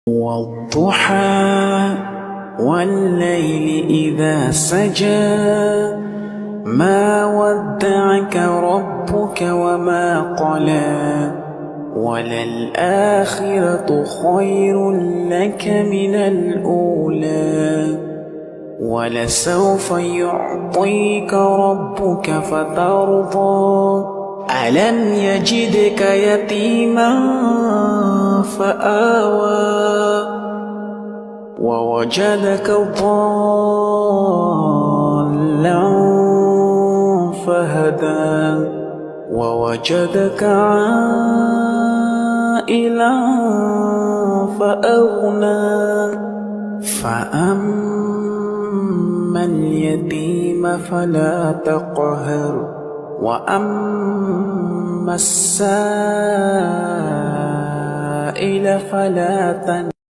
والضحى والليل إذا سجى ما ودعك ربك وما قلى وللآخرة خير لك من الأولى ولسوف يعطيك ربك فترضى ألم يجدك يتيما فآوى ووجدك ضالا فهدى ووجدك عائلا فأغنى فأما اليتيم فلا تقهر وأما السائل فلا تنهر.